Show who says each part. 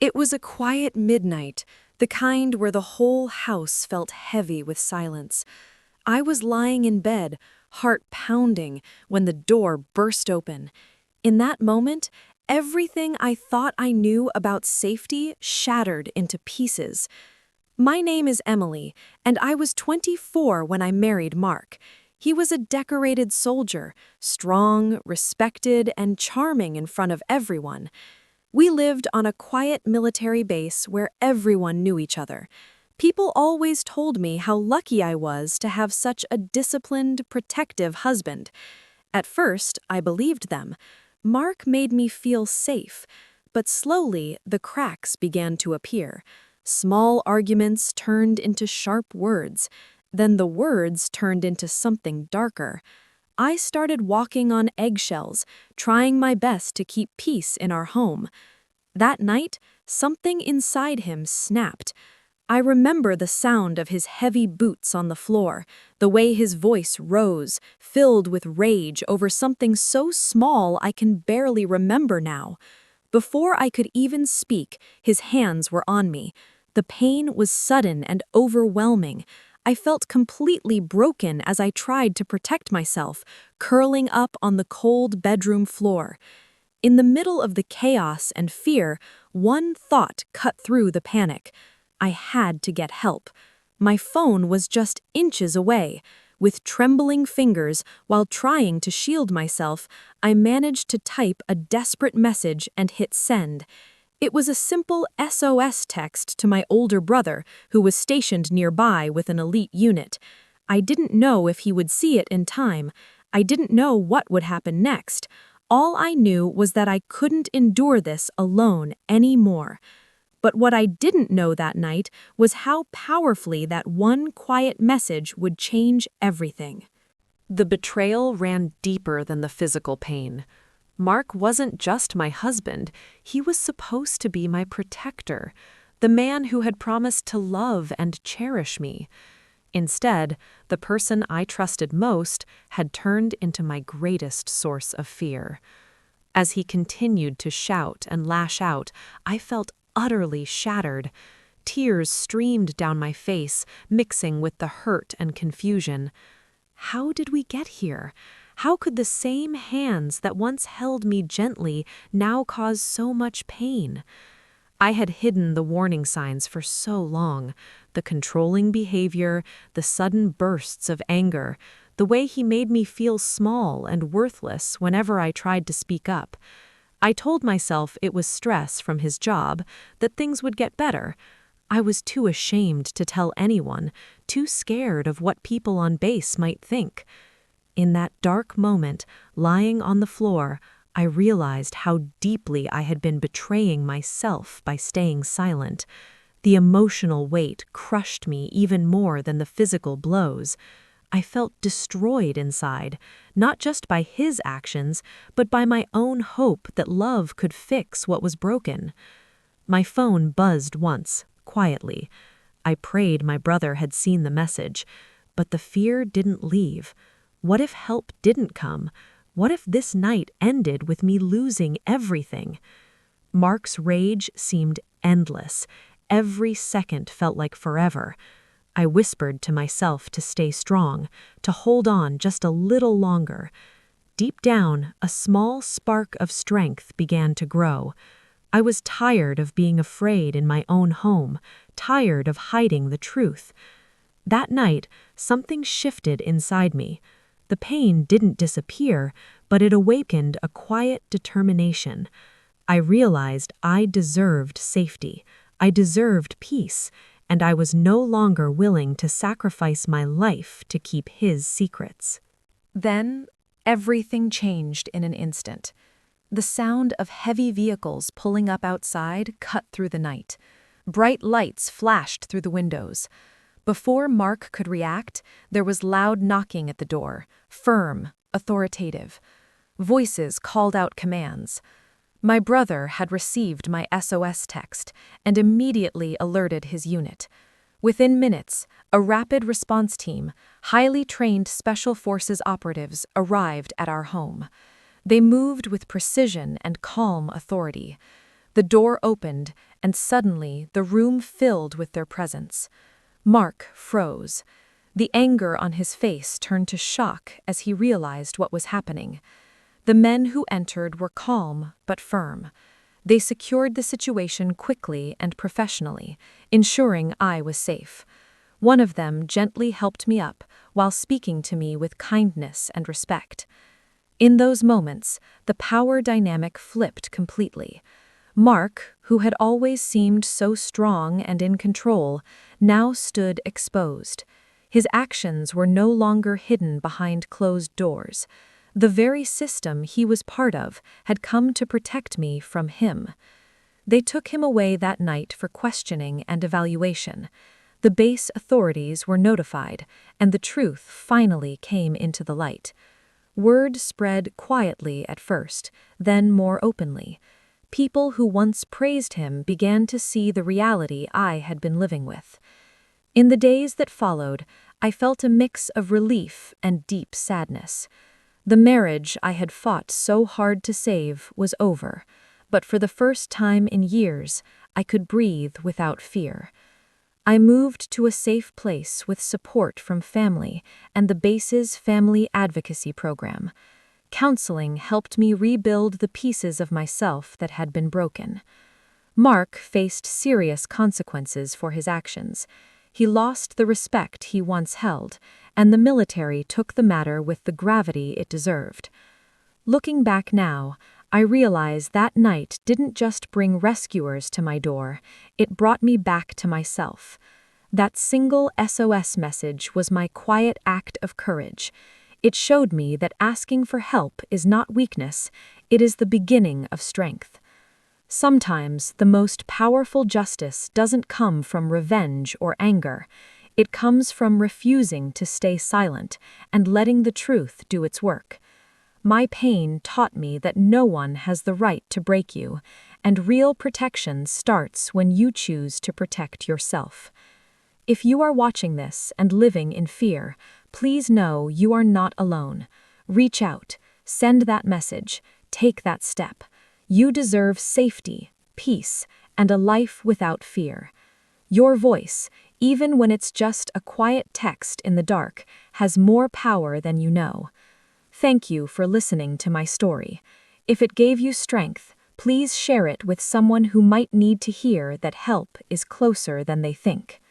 Speaker 1: It was a quiet midnight, the kind where the whole house felt heavy with silence. I was lying in bed, heart pounding, when the door burst open. In that moment, everything I thought I knew about safety shattered into pieces. My name is Emily, and I was 24 when I married Mark. He was a decorated soldier, strong, respected, and charming in front of everyone. We lived on a quiet military base where everyone knew each other. People always told me how lucky I was to have such a disciplined, protective husband. At first, I believed them. Mark made me feel safe, but slowly the cracks began to appear. Small arguments turned into sharp words. Then the words turned into something darker. I started walking on eggshells, trying my best to keep peace in our home. That night, something inside him snapped. I remember the sound of his heavy boots on the floor, the way his voice rose, filled with rage over something so small I can barely remember now. Before I could even speak, his hands were on me. The pain was sudden and overwhelming. I felt completely broken as I tried to protect myself, curling up on the cold bedroom floor. In the middle of the chaos and fear, one thought cut through the panic. I had to get help. My phone was just inches away. With trembling fingers, while trying to shield myself, I managed to type a desperate message and hit send. It was a simple SOS text to my older brother, who was stationed nearby with an elite unit. I didn't know if he would see it in time. I didn't know what would happen next. All I knew was that I couldn't endure this alone anymore. But what I didn't know that night was how powerfully that one quiet message would change everything. The betrayal ran deeper than the physical pain. Mark wasn't just my husband, he was supposed to be my protector, the man who had promised to love and cherish me. Instead, the person I trusted most had turned into my greatest source of fear. As he continued to shout and lash out, I felt utterly shattered. Tears streamed down my face, mixing with the hurt and confusion. How did we get here? How could the same hands that once held me gently now cause so much pain? I had hidden the warning signs for so long, the controlling behavior, the sudden bursts of anger, the way he made me feel small and worthless whenever I tried to speak up. I told myself it was stress from his job, that things would get better. I was too ashamed to tell anyone, too scared of what people on base might think. In that dark moment, lying on the floor, I realized how deeply I had been betraying myself by staying silent. The emotional weight crushed me even more than the physical blows. I felt destroyed inside, not just by his actions, but by my own hope that love could fix what was broken. My phone buzzed once, quietly. I prayed my brother had seen the message, but the fear didn't leave. What if help didn't come? What if this night ended with me losing everything? Mark's rage seemed endless. Every second felt like forever. I whispered to myself to stay strong, to hold on just a little longer. Deep down, a small spark of strength began to grow. I was tired of being afraid in my own home, tired of hiding the truth. That night, something shifted inside me. The pain didn't disappear, but it awakened a quiet determination. I realized I deserved safety. I deserved peace, and I was no longer willing to sacrifice my life to keep his secrets. Then, everything changed in an instant. The sound of heavy vehicles pulling up outside cut through the night. Bright lights flashed through the windows. Before Mark could react, there was loud knocking at the door, firm, authoritative. Voices called out commands. My brother had received my SOS text and immediately alerted his unit. Within minutes, a rapid response team, highly trained Special Forces operatives, arrived at our home. They moved with precision and calm authority. The door opened, and suddenly the room filled with their presence. Mark froze. The anger on his face turned to shock as he realized what was happening. The men who entered were calm but firm. They secured the situation quickly and professionally, ensuring I was safe. One of them gently helped me up while speaking to me with kindness and respect. In those moments, the power dynamic flipped completely. Mark, who had always seemed so strong and in control, now stood exposed. His actions were no longer hidden behind closed doors. The very system he was part of had come to protect me from him. They took him away that night for questioning and evaluation. The base authorities were notified, and the truth finally came into the light. Word spread quietly at first, then more openly. People who once praised him began to see the reality I had been living with. In the days that followed, I felt a mix of relief and deep sadness. The marriage I had fought so hard to save was over, but for the first time in years, I could breathe without fear. I moved to a safe place with support from family and the base's family advocacy program. Counseling helped me rebuild the pieces of myself that had been broken. Mark faced serious consequences for his actions. He lost the respect he once held, and the military took the matter with the gravity it deserved. Looking back now, I realize that night didn't just bring rescuers to my door, it brought me back to myself. That single SOS message was my quiet act of courage. It showed me that asking for help is not weakness, it is the beginning of strength. Sometimes the most powerful justice doesn't come from revenge or anger. It comes from refusing to stay silent and letting the truth do its work. My pain taught me that no one has the right to break you, and real protection starts when you choose to protect yourself. If you are watching this and living in fear, please know you are not alone. Reach out, send that message, take that step. You deserve safety, peace, and a life without fear. Your voice, even when it's just a quiet text in the dark, has more power than you know. Thank you for listening to my story. If it gave you strength, please share it with someone who might need to hear that help is closer than they think.